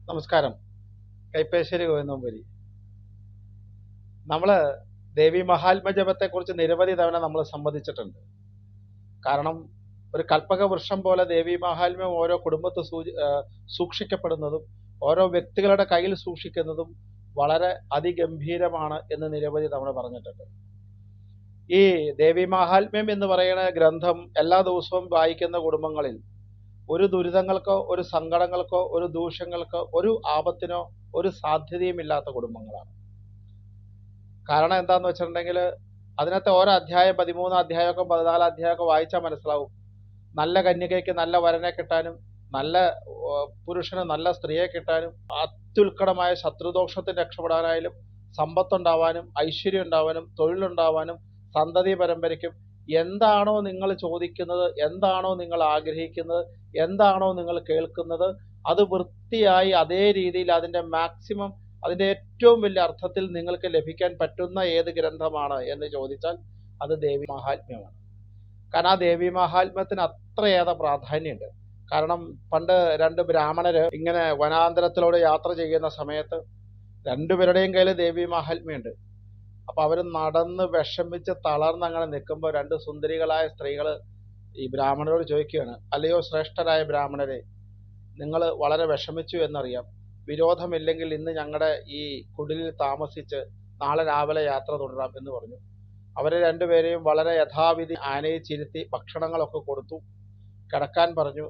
നമസ്കാരം. കൈപ്പേശ്ശേരി ഗോവിന്ദമ്പുരി. നമ്മൾ ദേവി മഹാത്മ്യ ജപത്തെക്കുറിച്ച് നിരവധി തവണ നമ്മൾ സംവദിച്ചിട്ടുണ്ട്. കാരണം ഒരു കൽപ്പക വൃക്ഷം പോലെ ദേവി മഹാത്മ്യം ഓരോ കുടുംബത്ത് സൂക്ഷിക്കപ്പെടുന്നതും ഓരോ വ്യക്തികളുടെ കയ്യിൽ സൂക്ഷിക്കുന്നതും വളരെ അതിഗംഭീരമാണ് എന്ന് നിരവധി തവണ പറഞ്ഞിട്ടുണ്ട്. ഈ ദേവി മഹാത്മ്യം എന്ന് പറയുന്ന ഗ്രന്ഥം എല്ലാ ദിവസവും വായിക്കുന്ന കുടുംബങ്ങളിൽ ഒരു ദുരിതങ്ങൾക്കോ ഒരു സങ്കടങ്ങൾക്കോ ഒരു ദൂഷ്യങ്ങൾക്കോ ഒരു ആപത്തിനോ ഒരു സാധ്യതയുമില്ലാത്ത കുടുംബങ്ങളാണ്. കാരണം എന്താന്ന് വെച്ചിട്ടുണ്ടെങ്കിൽ അതിനകത്തെ ഓരോ അധ്യായം 13 അധ്യായമൊക്കെ 14 അധ്യായമൊക്കെ വായിച്ചാൽ മനസ്സിലാവും. നല്ല കന്യകയ്ക്ക് നല്ല വരനെ കിട്ടാനും നല്ല പുരുഷന് നല്ല സ്ത്രീയെ കിട്ടാനും അത്യുൽക്കടമായ ശത്രുദോഷത്തിന് രക്ഷപ്പെടാനായാലും സമ്പത്തുണ്ടാവാനും ഐശ്വര്യം ഉണ്ടാവാനും തൊഴിലുണ്ടാവാനും സന്തതി പരമ്പരയ്ക്കും എന്താണോ നിങ്ങൾ ചോദിക്കുന്നത്, എന്താണോ നിങ്ങൾ ആഗ്രഹിക്കുന്നത്, എന്താണോ നിങ്ങൾ കേൾക്കുന്നത്, അത് വൃത്തിയായി അതേ രീതിയിൽ അതിൻ്റെ മാക്സിമം അതിൻ്റെ ഏറ്റവും വലിയ അർത്ഥത്തിൽ നിങ്ങൾക്ക് ലഭിക്കാൻ പറ്റുന്ന ഏത് ഗ്രന്ഥമാണ് എന്ന് ചോദിച്ചാൽ അത് ദേവി മഹാത്മ്യമാണ്. കാരണം ആ ദേവി മഹാത്മ്യത്തിന് അത്രയേറെ പ്രാധാന്യമുണ്ട്. കാരണം പണ്ട് രണ്ട് ബ്രാഹ്മണര് ഇങ്ങനെ വനാന്തരത്തിലൂടെ യാത്ര ചെയ്യുന്ന സമയത്ത് രണ്ടുപേരുടെയും കയ്യിൽ ദേവി മഹാത്മ്യമുണ്ട്. അപ്പൊ അവർ നടന്ന് വിഷമിച്ച് തളർന്ന് അങ്ങനെ നിൽക്കുമ്പോൾ രണ്ട് സുന്ദരികളായ സ്ത്രീകൾ ഈ ബ്രാഹ്മണരോട് ചോദിക്കുകയാണ്, അല്ലയോ ശ്രേഷ്ഠരായ ബ്രാഹ്മണരെ, നിങ്ങൾ വളരെ വിഷമിച്ചു എന്നറിയാം. വിരോധമില്ലെങ്കിൽ ഇന്ന് ഞങ്ങളുടെ ഈ കുടിലിൽ താമസിച്ച് നാളെ രാവിലെ യാത്ര തുടരാം എന്ന് പറഞ്ഞു. അവരെ രണ്ടുപേരെയും വളരെ യഥാവിധി ആനയിച്ചിരുത്തി ഭക്ഷണങ്ങളൊക്കെ കൊടുത്തു, കിടക്കാൻ പറഞ്ഞു.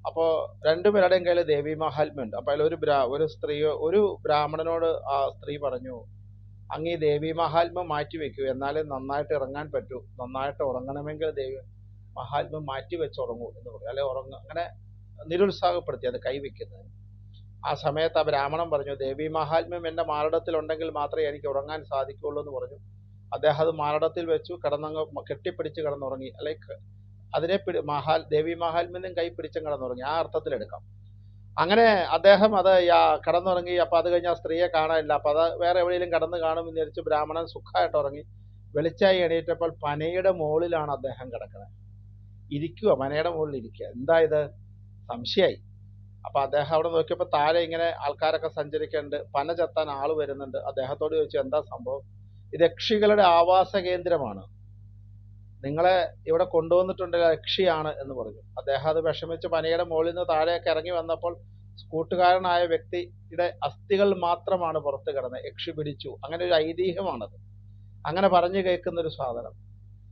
അപ്പോൾ രണ്ടുപേരുടെയും കയ്യിൽ ദേവി മഹാത്മ്യമുണ്ട്. അപ്പോൾ അതിൽ ഒരു ബ്രാഹ്മണനോട് ആ സ്ത്രീ പറഞ്ഞു, അങ്ങ് ഈ ദേവി മഹാത്മ്യം മാറ്റി വെക്കൂ, എന്നാലേ നന്നായിട്ട് ഇറങ്ങാൻ പറ്റൂ. നന്നായിട്ട് ഉറങ്ങണമെങ്കിൽ ദേവി മഹാത്മ്യം മാറ്റി വെച്ച് ഉറങ്ങൂ എന്ന് പറഞ്ഞു. അല്ലെ അങ്ങനെ നിരുത്സാഹപ്പെടുത്തി അത് കൈവയ്ക്കുന്നത്. ആ സമയത്ത് ആ ബ്രാഹ്മണൻ പറഞ്ഞു, ദേവി മഹാത്മ്യം എൻ്റെ മാരടത്തിലുണ്ടെങ്കിൽ മാത്രമേ എനിക്ക് ഉറങ്ങാൻ സാധിക്കുള്ളൂ എന്ന് പറഞ്ഞു. അദ്ദേഹം അത് മാരടത്തിൽ വെച്ചു, കെട്ടിപ്പിടിച്ച് കിടന്നുറങ്ങി. അല്ലെങ്കിൽ അതിനെ ദേവി മഹാത്മ്യം കൈ പിടിച്ചും കിടന്നുറങ്ങി. ആ അർത്ഥത്തിലെടുക്കാം. അങ്ങനെ അദ്ദേഹം അത് കിടന്നുറങ്ങി. അപ്പൊ അത് കഴിഞ്ഞ് ആ സ്ത്രീയെ കാണാനില്ല. അപ്പൊ അത് വേറെ എവിടെയെങ്കിലും കിടന്ന് കാണുമെന്ന് വിചാരിച്ച് ബ്രാഹ്മണൻ സുഖമായിട്ട് ഉറങ്ങി. വെളിച്ചായി എണീറ്റപ്പോൾ പനയുടെ മുകളിലാണ് അദ്ദേഹം കിടക്കുന്നത്. ഇരിക്കുക, പനയുടെ മുകളിൽ ഇരിക്കുക. എന്താ ഇത്? സംശയമായി. അപ്പൊ അദ്ദേഹം അവിടെ നോക്കിയപ്പോൾ താഴെ ഇങ്ങനെ ആൾക്കാരൊക്കെ സഞ്ചരിക്കുന്നുണ്ട്. പന ചെത്താൻ ആള് വരുന്നുണ്ട്. അദ്ദേഹത്തോട് ചോദിച്ചു, എന്താ സംഭവം? ഇത് യക്ഷികളുടെ ആവാസ കേന്ദ്രമാണ്, നിങ്ങളെ ഇവിടെ കൊണ്ടുവന്നിട്ടുണ്ട് യക്ഷിയാണ് എന്ന് പറഞ്ഞു. അദ്ദേഹം അത് വിഷമിച്ച് പനയുടെ മുകളിൽ നിന്ന് താഴെയൊക്കെ ഇറങ്ങി വന്നപ്പോൾ കൂട്ടുകാരനായ വ്യക്തിയുടെ അസ്ഥികൾ മാത്രമാണ് പുറത്ത് കിടന്നത്. യക്ഷി പിടിച്ചു. അങ്ങനെ ഒരു ഐതിഹ്യമാണത്. അങ്ങനെ പറഞ്ഞു കേൾക്കുന്ന ഒരു സാധനം.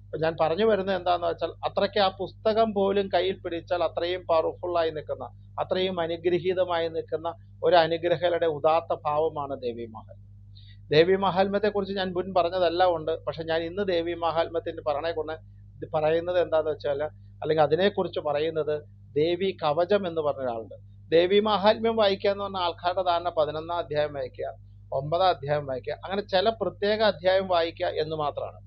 അപ്പൊ ഞാൻ പറഞ്ഞു വരുന്നത് എന്താന്ന് വെച്ചാൽ, അത്രയ്ക്ക് ആ പുസ്തകം പോലും കയ്യിൽ പിടിച്ചാൽ അത്രയും പവർഫുള്ളായി നിൽക്കുന്ന, അത്രയും അനുഗ്രഹീതമായി നിൽക്കുന്ന ഒരു അനുഗ്രഹയുടെ ഉദാത്ത ഭാവമാണ് ദേവി മഹാത്മ്യം. ദേവി മഹാത്മ്യത്തെ കുറിച്ച് ഞാൻ മുൻ പറഞ്ഞതെല്ലാം ഉണ്ട്. പക്ഷെ ഞാൻ ഇന്ന് ദേവി മഹാത്മ്യത്തിന്റെ പറയുന്നത് എന്താന്ന് വെച്ചാൽ, അല്ലെങ്കിൽ അതിനെക്കുറിച്ച് പറയുന്നത് ദേവി കവചം എന്ന് പറഞ്ഞ ഒരാളുണ്ട്. ദേവി മഹാത്മ്യം വായിക്കുക എന്ന് പറഞ്ഞ ആൾക്കാരുടെ ധാരണ 11 അധ്യായം വായിക്കുക, 9 അധ്യായം വായിക്കുക, അങ്ങനെ ചില പ്രത്യേക അധ്യായം വായിക്കുക എന്ന് മാത്രമാണ്.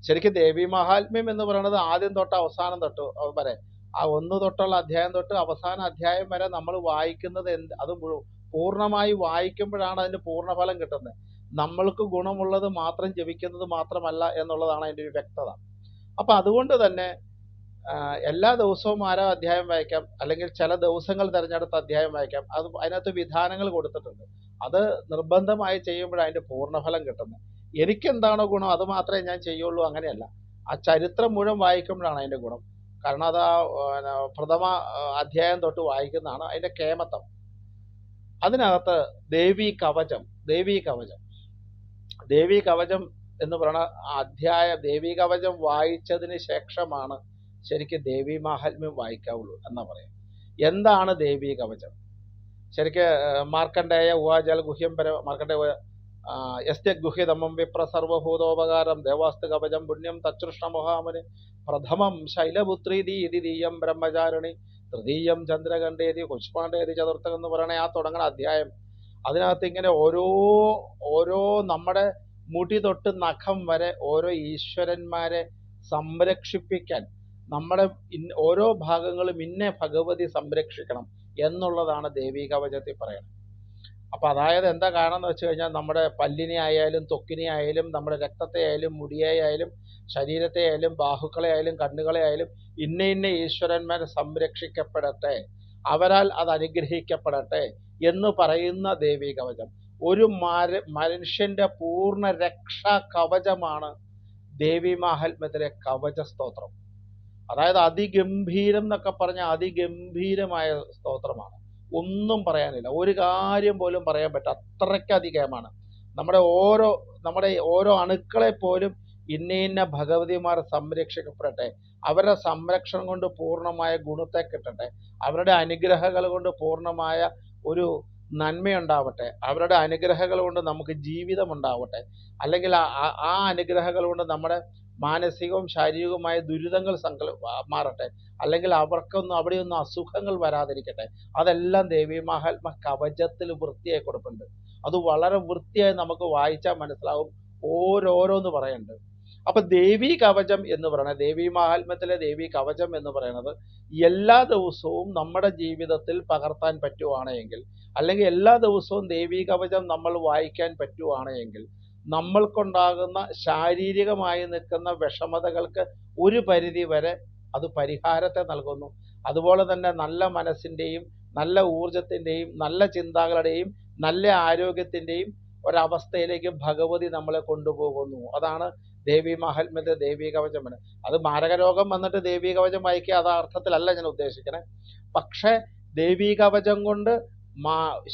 ശരിക്കും ദേവി മഹാത്മ്യം എന്ന് പറയുന്നത് ആദ്യം തൊട്ട് അവസാനം തൊട്ട് വരെ, ആ 1 തൊട്ടുള്ള അധ്യായം തൊട്ട് അവസാന അധ്യായം വരെ നമ്മൾ വായിക്കുന്നത് അത് പൂർണ്ണമായി വായിക്കുമ്പോഴാണ് അതിന്റെ പൂർണ്ണഫലം കിട്ടുന്നത്. നമ്മൾക്ക് ഗുണമുള്ളത് മാത്രം ജപിക്കുന്നത് മാത്രമല്ല എന്നുള്ളതാണ് അതിൻ്റെ ഒരു വ്യക്തത. അപ്പൊ അതുകൊണ്ട് തന്നെ എല്ലാ ദിവസവും 6 അധ്യായം വായിക്കാം, അല്ലെങ്കിൽ ചില ദിവസങ്ങൾ തിരഞ്ഞെടുത്ത അധ്യായം വായിക്കാം. അതിനകത്ത് വിധാനങ്ങൾ കൊടുത്തിട്ടുണ്ട്. അത് നിർബന്ധമായി ചെയ്യുമ്പോഴാണ് അതിന്റെ പൂർണ്ണഫലം കിട്ടുന്നത്. എനിക്കെന്താണോ ഗുണം അത് മാത്രമേ ഞാൻ ചെയ്യുള്ളൂ, അങ്ങനെയല്ല. ആ ചരിത്രം മുഴുവൻ വായിക്കുമ്പോഴാണ് അതിന്റെ ഗുണം. കാരണം അത് ആ പ്രഥമ അധ്യായം തൊട്ട് വായിക്കുന്നതാണ് അതിന്റെ കേമത്വം. അതിനകത്ത് ദേവി കവചം എന്ന് പറയുന്ന ദേവി കവചം വായിച്ചതിന് ശേഷമാണ് ശരിക്കും ദേവി മാഹാത്മ്യം വായിക്കാവുള്ളൂ എന്നാ പറയാം. എന്താണ് ദേവി കവചം? ശരിക്ക് മാർക്കണ്ഡേയ ഉവാചാൽ ഗുഹ്യം മാർക്കണ്ഡേയ യസ്ത്യഗുഹ്യതമം വിപ്ര സർവഭൂതോപകാരം ദേവാസ്തു കവചം പുണ്യം തച്ഛൃഷ്ണ മഹാമുനി പ്രഥമം ശൈലപുത്രീതീയം ബ്രഹ്മചാരിണി തൃതീയം ചന്ദ്രകണ്ഠേതി കുഷ്മാണ്ഡേതി ചതുർത്ഥം എന്ന് പറയണ ആ തുടങ്ങുന്ന അധ്യായം. അതിനകത്ത് ഇങ്ങനെ ഓരോ നമ്മുടെ മുടി തൊട്ട് നഖം വരെ ഓരോ ഈശ്വരന്മാരെ സംരക്ഷിപ്പിക്കാൻ നമ്മുടെ ഓരോ ഭാഗങ്ങളും ഇന്നെ ഭഗവതി സംരക്ഷിക്കണം എന്നുള്ളതാണ് ദേവി കവചത്തിൽ പറയുന്നത്. അപ്പൊ അതായത് എന്താ കാരണം എന്ന് വെച്ച് കഴിഞ്ഞാൽ, നമ്മുടെ പല്ലിനെ ആയാലും ത്വക്കിനെ ആയാലും നമ്മുടെ രക്തത്തെ ആയാലും മുടിയെ ആയാലും ശരീരത്തെ ആയാലും ബാഹുക്കളെ ആയാലും കണ്ണുകളെ ആയാലും ഇന്ന ഈശ്വരന്മാരെ സംരക്ഷിക്കപ്പെടട്ടെ, അവരാൽ അത് അനുഗ്രഹിക്കപ്പെടട്ടെ എന്ന് പറയുന്ന ദേവീ കവചം ഒരു മനുഷ്യന്റെ പൂർണ്ണ രക്ഷാ കവചമാണ് ദേവീ മാഹാത്മ്യത്തിലെ കവച സ്തോത്രം. അതായത് അതിഗംഭീരം എന്നൊക്കെ പറഞ്ഞാൽ അതിഗംഭീരമായ സ്തോത്രമാണ്. ഒന്നും പറയാനില്ല, ഒരു കാര്യം പോലും പറയാൻ പറ്റില്ല, അത്രയ്ക്കധികമാണ്. നമ്മുടെ ഓരോ അണുക്കളെ പോലും ഇന്ന ഇന്ന ഭഗവതിമാർ സംരക്ഷിക്കപ്പെടട്ടെ, അവരുടെ സംരക്ഷണം കൊണ്ട് പൂർണ്ണമായ ഗുണത്തെ കിട്ടട്ടെ, അവരുടെ അനുഗ്രഹങ്ങൾ കൊണ്ട് പൂർണ്ണമായ ഒരു നന്മയുണ്ടാവട്ടെ, അവരുടെ അനുഗ്രഹങ്ങൾ കൊണ്ട് നമുക്ക് ജീവിതം ഉണ്ടാവട്ടെ, അല്ലെങ്കിൽ ആ അനുഗ്രഹങ്ങൾ കൊണ്ട് നമ്മുടെ മാനസികവും ശാരീരികവുമായ ദുരിതങ്ങൾ മാറട്ടെ, അല്ലെങ്കിൽ അവിടെയൊന്നും അസുഖങ്ങൾ വരാതിരിക്കട്ടെ. അതെല്ലാം ദേവീ മാഹാത്മ്യ കവചത്തിൽ വൃത്തിയായി കൊടുക്കുന്നുണ്ട്. അത് വളരെ വൃത്തിയായി നമുക്ക് വായിച്ചാൽ മനസ്സിലാവും, ഓരോരോന്ന് പറയുന്നുണ്ട്. അപ്പൊ ദേവീ കവചം എന്ന് പറയുന്നത്, ദേവീ മാഹാത്മ്യത്തിലെ ദേവീ കവചം എന്ന് പറയുന്നത് എല്ലാ ദിവസവും നമ്മുടെ ജീവിതത്തിൽ പകർത്താൻ പറ്റുവാണെങ്കിൽ, അല്ലെങ്കിൽ എല്ലാ ദിവസവും ദേവീ കവചം നമ്മൾ വായിക്കാൻ പറ്റുവാണെങ്കിൽ, നമ്മൾക്കുണ്ടാകുന്ന ശാരീരികമായി നിൽക്കുന്ന വിഷമതകൾക്ക് ഒരു പരിധി വരെ അത് പരിഹാരത്തെ നൽകുന്നു. അതുപോലെ തന്നെ നല്ല മനസ്സിൻ്റെയും നല്ല ഊർജത്തിൻ്റെയും നല്ല ചിന്തകളുടെയും നല്ല ആരോഗ്യത്തിൻ്റെയും ഒരവസ്ഥയിലേക്ക് ഭഗവതി നമ്മളെ കൊണ്ടുപോകുന്നു. അതാണ് ദേവീ മാഹാത്മ്യത്തെ ദേവീ കവചം. അത് മാരകരോഗം വന്നിട്ട് ദേവീ കവചം വായിക്കുക, അത് അർത്ഥത്തിലല്ല ഞാൻ ഉദ്ദേശിക്കണേ. പക്ഷേ ദേവീ കവചം കൊണ്ട്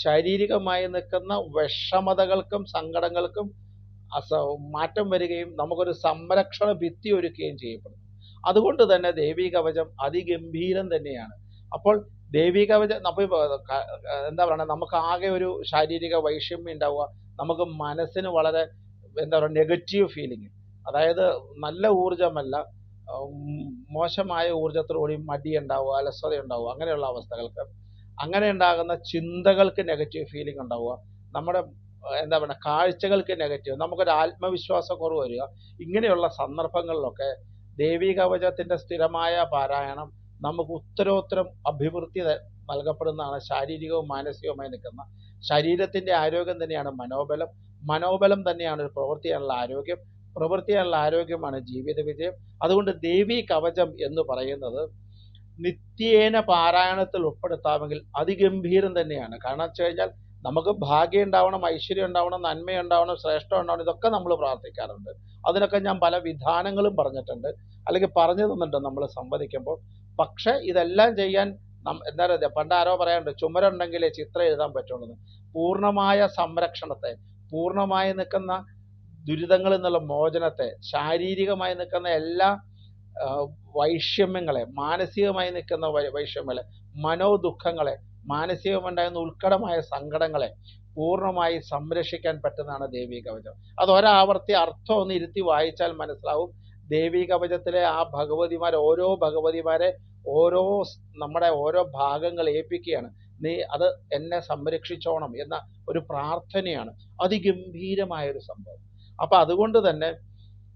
ശാരീരികമായി നിൽക്കുന്ന വിഷമതകൾക്കും സങ്കടങ്ങൾക്കും മാറ്റം വരികയും നമുക്കൊരു സംരക്ഷണ ഭിത്തി ഒരുക്കുകയും ചെയ്യപ്പെടുന്നു. അതുകൊണ്ട് തന്നെ ദേവീ കവചം അതിഗംഭീരം തന്നെയാണ്. അപ്പോൾ ദേവീ കവചം എന്താ പറയുക, നമുക്ക് ആകെ ഒരു ശാരീരിക വൈഷമ്യം ഉണ്ടാവുക, നമുക്ക് മനസ്സിന് വളരെ നെഗറ്റീവ് ഫീലിംഗ്, അതായത് നല്ല ഊർജമല്ല മോശമായ ഊർജത്തോടുകൂടി മടി ഉണ്ടാവുക, അലസത ഉണ്ടാവുക, അങ്ങനെയുള്ള അവസ്ഥകൾക്ക്, അങ്ങനെ ഉണ്ടാകുന്ന ചിന്തകൾക്ക് നെഗറ്റീവ് ഫീലിംഗ് ഉണ്ടാവുക, നമ്മുടെ കാഴ്ചകൾക്ക് നെഗറ്റീവ്, നമുക്കൊരു ആത്മവിശ്വാസക്കുറവ് വരിക, ഇങ്ങനെയുള്ള സന്ദർഭങ്ങളിലൊക്കെ ദേവീ കവചത്തിൻ്റെ സ്ഥിരമായ പാരായണം നമുക്ക് ഉത്തരോത്തരം അഭിവൃദ്ധി നൽകപ്പെടുന്നതാണ്. ശാരീരികവും മാനസികവുമായി നിൽക്കുന്ന ശരീരത്തിൻ്റെ ആരോഗ്യം തന്നെയാണ് മനോബലം, മനോബലം തന്നെയാണ് ഒരു പ്രവൃത്തിയാനുള്ള ആരോഗ്യം, പ്രവൃത്തിയാനുള്ള ആരോഗ്യമാണ് ജീവിത വിജയം. അതുകൊണ്ട് ദേവീ കവചം എന്ന് പറയുന്നത് നിത്യേന പാരായണത്തിൽ ഉൾപ്പെടുത്താമെങ്കിൽ അതിഗംഭീരം തന്നെയാണ്. കാരണം വെച്ച് കഴിഞ്ഞാൽ നമുക്ക് ഭാഗ്യം ഉണ്ടാവണം, ഐശ്വര്യം ഉണ്ടാവണം, നന്മയുണ്ടാവണം, ശ്രേഷ്ഠം ഉണ്ടാവണം, ഇതൊക്കെ നമ്മൾ പ്രാർത്ഥിക്കാറുണ്ട്. അതിനൊക്കെ ഞാൻ പല വിധാനങ്ങളും പറഞ്ഞിട്ടുണ്ട്, അല്ലെങ്കിൽ പറഞ്ഞു തന്നിട്ടുണ്ട് നമ്മൾ സംവദിക്കുമ്പോൾ. പക്ഷെ ഇതെല്ലാം ചെയ്യാൻ എന്താ പറയുക, പണ്ട് ആരോ പറയാറുണ്ട്, ചുമരുണ്ടെങ്കിലേ ചിത്രം എഴുതാൻ പറ്റുള്ളൂ. പൂർണ്ണമായ സംരക്ഷണത്തെ, പൂർണ്ണമായി നിൽക്കുന്ന ദുരിതങ്ങളിൽ നിന്നുള്ള മോചനത്തെ, ശാരീരികമായി നിൽക്കുന്ന എല്ലാ വൈഷമ്യങ്ങളെ, മാനസികമായി നിൽക്കുന്ന വൈഷമ്യങ്ങളെ, മനോദുഃഖങ്ങളെ, മാനസികമുണ്ടാകുന്ന ഉത്കടമായ സങ്കടങ്ങളെ പൂർണ്ണമായി സംരക്ഷിക്കാൻ പറ്റുന്നതാണ് ദേവീ കവചം. അത് ഒരാവർത്തി അർത്ഥം ഒന്ന് ഇരുത്തി വായിച്ചാൽ മനസ്സിലാവും. ദേവീ കവചത്തിലെ ആ ഓരോ ഭഗവതിമാരെ നമ്മുടെ ഓരോ ഭാഗങ്ങൾ ഏൽപ്പിക്കുകയാണ്. നീ അത് എന്നെ സംരക്ഷിച്ചോണം എന്ന ഒരു പ്രാർത്ഥനയാണ്. അതിഗംഭീരമായൊരു സംഭവം. അപ്പം അതുകൊണ്ട് തന്നെ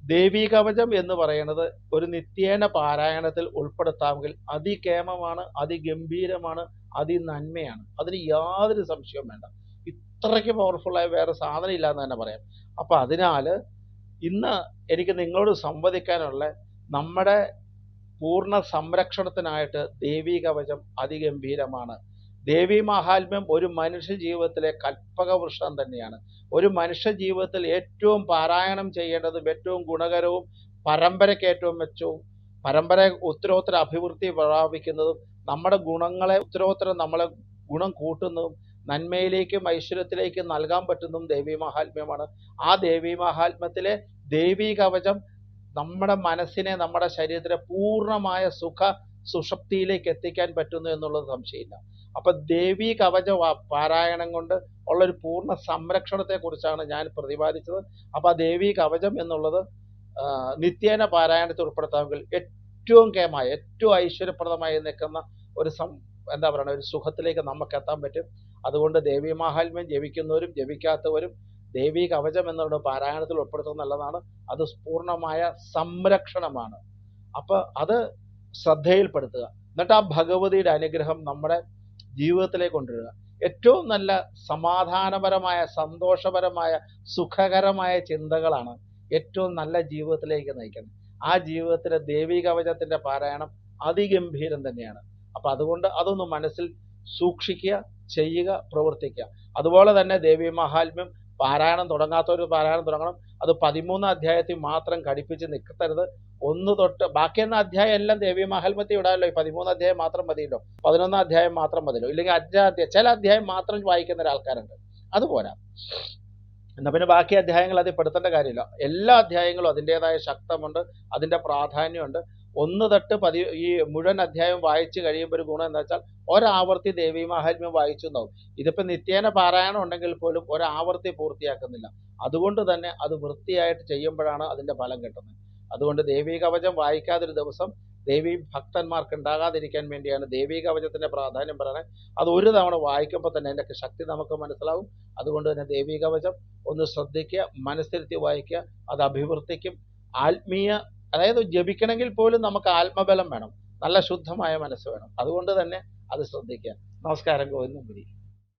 ദേവീ കവചം എന്ന് പറയുന്നത് ഒരു നിത്യേന പാരായണത്തിൽ ഉൾപ്പെടുത്താമെങ്കിൽ അതികേമമാണ്, അതിഗംഭീരമാണ്, അതിനന്മയാണ്. അതിന് യാതൊരു സംശയവും വേണ്ട. ഇത്രയ്ക്ക് പവർഫുള്ളായ വേറെ സാധനം ഇല്ല എന്ന് തന്നെ പറയാം. അപ്പം അതിനാൽ ഇന്ന് എനിക്ക് നിങ്ങളോട് സംവദിക്കാനുള്ള നമ്മുടെ പൂർണ്ണ സംരക്ഷണത്തിനായിട്ട് ദേവീ കവചം അതിഗംഭീരമാണ്. ദേവീ മാഹാത്മ്യം ഒരു മനുഷ്യ ജീവിതത്തിലെ കൽപ്പക വൃക്ഷം തന്നെയാണ്. ഒരു മനുഷ്യ ജീവിതത്തിൽ ഏറ്റവും പാരായണം ചെയ്യേണ്ടതും ഏറ്റവും ഗുണകരവും പരമ്പരയ്ക്ക് ഏറ്റവും മെച്ചവും പരമ്പര ഉത്തരോത്തര അഭിവൃദ്ധി പ്രാപിക്കുന്നതും നമ്മുടെ ഗുണങ്ങളെ ഉത്തരോത്തരം നമ്മളെ ഗുണം കൂട്ടുന്നതും നന്മയിലേക്കും ഐശ്വര്യത്തിലേക്കും നൽകാൻ പറ്റുന്നതും ദേവീ മാഹാത്മ്യമാണ്. ആ ദേവീ മാഹാത്മ്യത്തിലെ ദേവീ കവചം നമ്മുടെ മനസ്സിനെ, നമ്മുടെ ശരീരത്തിലെ പൂർണ്ണമായ സുഷുപ്തിയിലേക്ക് എത്തിക്കാൻ പറ്റുന്നു എന്നുള്ളത് സംശയമില്ല. അപ്പം ദേവീ കവച പാരായണം കൊണ്ട് ഉള്ളൊരു പൂർണ്ണ സംരക്ഷണത്തെക്കുറിച്ചാണ് ഞാൻ പ്രതിപാദിച്ചത്. അപ്പം ആ ദേവീ കവചം എന്നുള്ളത് നിത്യേന പാരായണത്തിൽ ഉൾപ്പെടുത്താമെങ്കിൽ ഏറ്റവും കേമായ, ഏറ്റവും ഐശ്വര്യപ്രദമായി നിൽക്കുന്ന ഒരു ഒരു സുഖത്തിലേക്ക് നമുക്ക് എത്താൻ പറ്റും. അതുകൊണ്ട് ദേവീ മാഹാത്മ്യം ജപിക്കുന്നവരും ജപിക്കാത്തവരും ദേവീ കവചം എന്നുള്ള പാരായണത്തിൽ ഉൾപ്പെടുത്തുന്നത് നല്ലതാണ്. അത് പൂർണ്ണമായ സംരക്ഷണമാണ്. അപ്പോൾ അത് ശ്രദ്ധയിൽപ്പെടുത്തുക, എന്നിട്ട് ആ ഭഗവതിയുടെ അനുഗ്രഹം നമ്മുടെ ജീവിതത്തിലേക്ക് കൊണ്ടുവരിക. ഏറ്റവും നല്ല സമാധാനപരമായ, സന്തോഷപരമായ, സുഖകരമായ ചിന്തകളാണ് ഏറ്റവും നല്ല ജീവിതത്തിലേക്ക് നയിക്കുന്നത്. ആ ജീവിതത്തിലെ ദേവീ കവചത്തിൻ്റെ പാരായണം അതിഗംഭീരം തന്നെയാണ്. അപ്പം അതുകൊണ്ട് അതൊന്ന് മനസ്സിൽ സൂക്ഷിക്കുക, ചെയ്യുക, പ്രവർത്തിക്കുക. അതുപോലെ തന്നെ ദേവീ മാഹാത്മ്യം പാരായണം തുടങ്ങാത്തവർ പാരായണം തുടങ്ങണം. അത് 13 അധ്യായത്തിൽ മാത്രം ഘടിപ്പിച്ച് നിൽക്കരുത്. 1 തൊട്ട് ബാക്കിയെന്ന അധ്യായം എല്ലാം ദേവീ മാഹാത്മ്യത്തിൽ ഇടാമല്ലോ. ഈ 13 അധ്യായം മാത്രം മതിയല്ലോ, 11 അധ്യായം മാത്രം മതിയല്ലോ. ഇല്ലെങ്കിൽ 5 അധ്യായം, ചില അധ്യായം മാത്രം വായിക്കുന്ന ഒരാൾക്കാരുണ്ട്, അതുപോരാ. എന്നാൽ പിന്നെ ബാക്കി അധ്യായങ്ങൾ അതിൽ പെടുത്തേണ്ട കാര്യമില്ല. എല്ലാ അധ്യായങ്ങളും അതിൻ്റെതായ ശക്തമുണ്ട്, അതിൻ്റെ പ്രാധാന്യമുണ്ട്. 1 തൊട്ട് ഈ മുഴുവൻ അധ്യായം വായിച്ച് കഴിയുമ്പോൾ ഒരു ഗുണം എന്താ വെച്ചാൽ ഒരാവർത്തി ദേവീ മാഹാത്മ്യം വായിച്ചു എന്നാവും. ഇതിപ്പോൾ നിത്യേന പാരായണം ഉണ്ടെങ്കിൽ പോലും ഒരാവർത്തി പൂർത്തിയാക്കുന്നില്ല. അതുകൊണ്ട് തന്നെ അത് വൃത്തിയായിട്ട് ചെയ്യുമ്പോഴാണ് അതിൻ്റെ ഫലം കിട്ടുന്നത്. അതുകൊണ്ട് ദേവീ കവചം വായിക്കാതൊരു ദിവസം ദേവീ ഭക്തന്മാർക്ക് ഉണ്ടാകാതിരിക്കാൻ വേണ്ടിയാണ് ദേവീ കവചത്തിൻ്റെ പ്രാധാന്യം പറയുന്നത്. അത് ഒരു തവണ വായിക്കുമ്പോൾ തന്നെ അതിൻ്റെ ശക്തി നമുക്ക് മനസ്സിലാവും. അതുകൊണ്ട് തന്നെ ദേവീ കവചം ഒന്ന് ശ്രദ്ധിക്കുക, മനസ്സിരുത്തി വായിക്കുക. അത് അഭിവൃദ്ധിക്കും. ആത്മീയ, അതായത് ജപിക്കണമെങ്കിൽ പോലും നമുക്ക് ആത്മബലം വേണം, നല്ല ശുദ്ധമായ മനസ്സ് വേണം. അതുകൊണ്ട് തന്നെ അത് ശ്രദ്ധിക്കുക. നമസ്കാരം. ഗോവിന്ദൻ പുരി.